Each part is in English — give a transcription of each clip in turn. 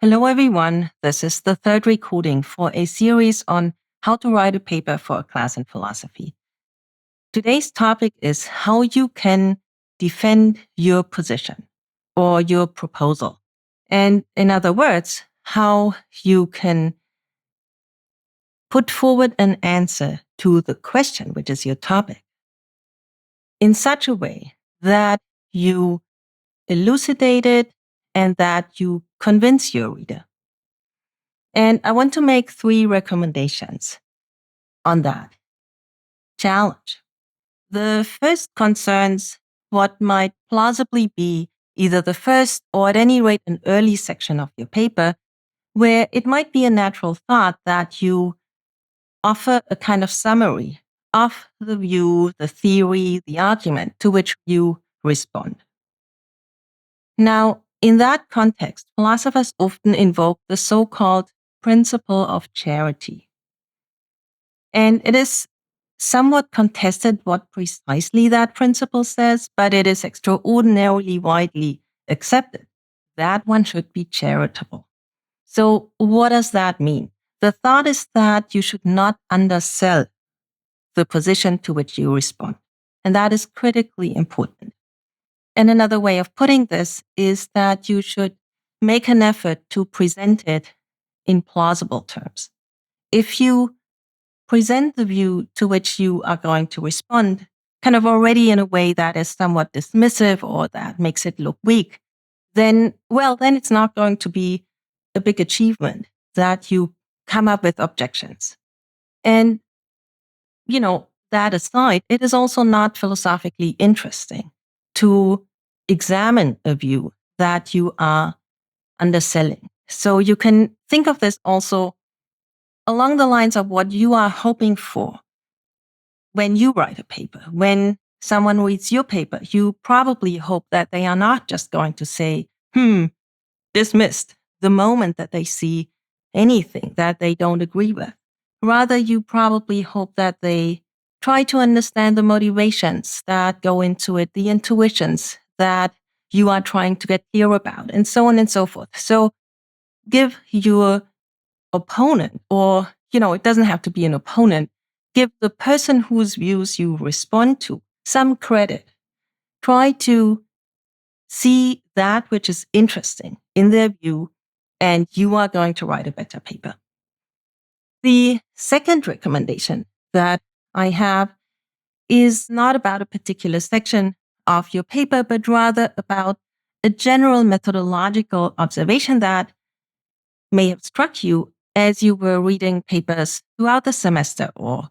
Hello, everyone. This is the third recording for a series on how to write a paper for a class in philosophy. Today's topic is how you can defend your position or your proposal. And in other words, how you can put forward an answer to the question, which is your topic, in such a way that you elucidate it and that you convince your reader. And I want to make 3 recommendations on that challenge. The first concerns what might plausibly be either the first or at any rate an early section of your paper, where it might be a natural thought that you offer a kind of summary of the view, the theory, the argument to which you respond. Now, in that context, philosophers often invoke the so-called principle of charity. And it is somewhat contested what precisely that principle says, but it is extraordinarily widely accepted that one should be charitable. So what does that mean? The thought is that you should not undersell the position to which you respond. And that is critically important. And another way of putting this is that you should make an effort to present it in plausible terms. If you present the view to which you are going to respond kind of already in a way that is somewhat dismissive or that makes it look weak, then it's not going to be a big achievement that you come up with objections. And, that aside, it is also not philosophically interesting to examine a view that you are underselling. So you can think of this also along the lines of what you are hoping for when you write a paper. When someone reads your paper, you probably hope that they are not just going to say, dismissed, the moment that they see anything that they don't agree with. Rather, you probably hope that they try to understand the motivations that go into it, the intuitions that you are trying to get clear about, and so on and so forth. So give your opponent, or, it doesn't have to be an opponent, give the person whose views you respond to some credit. Try to see that which is interesting in their view, and you are going to write a better paper. The second recommendation that I have is not about a particular section of your paper, but rather about a general methodological observation that may have struck you as you were reading papers throughout the semester, or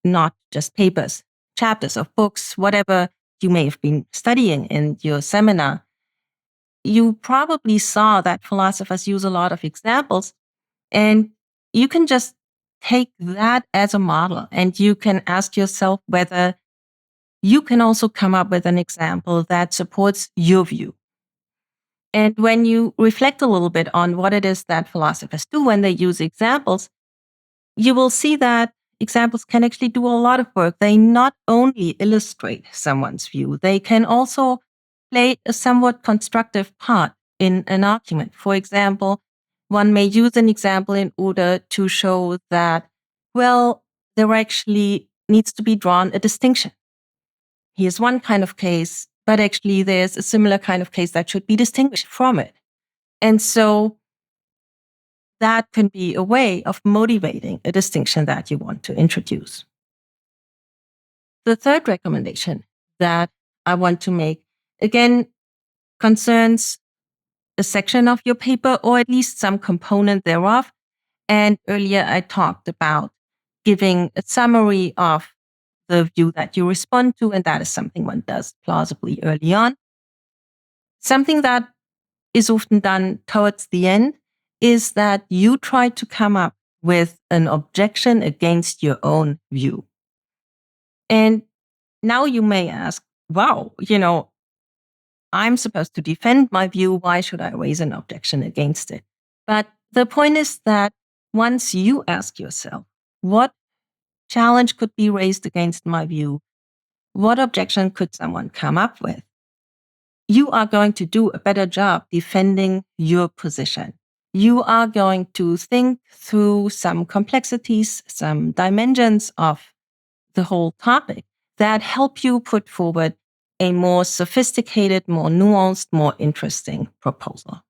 not just papers, chapters of books, whatever you may have been studying in your seminar. You probably saw that philosophers use a lot of examples, and you can just take that as a model, and you can ask yourself whether you can also come up with an example that supports your view. And when you reflect a little bit on what it is that philosophers do when they use examples, you will see that examples can actually do a lot of work. They not only illustrate someone's view, they can also play a somewhat constructive part in an argument. For example, one may use an example in order to show that, there actually needs to be drawn a distinction. Here's one kind of case, but actually there's a similar kind of case that should be distinguished from it. And so that can be a way of motivating a distinction that you want to introduce. The third recommendation that I want to make, again, concerns a section of your paper, or at least some component thereof. And earlier I talked about giving a summary of the view that you respond to, and that is something one does plausibly early on. Something that is often done towards the end is that you try to come up with an objection against your own view. And now you may ask, I'm supposed to defend my view. Why should I raise an objection against it? But the point is that once you ask yourself, what challenge could be raised against my view? What objection could someone come up with? You are going to do a better job defending your position. you are going to think through some complexities, some dimensions of the whole topic that help you put forward a more sophisticated, more nuanced, more interesting proposal.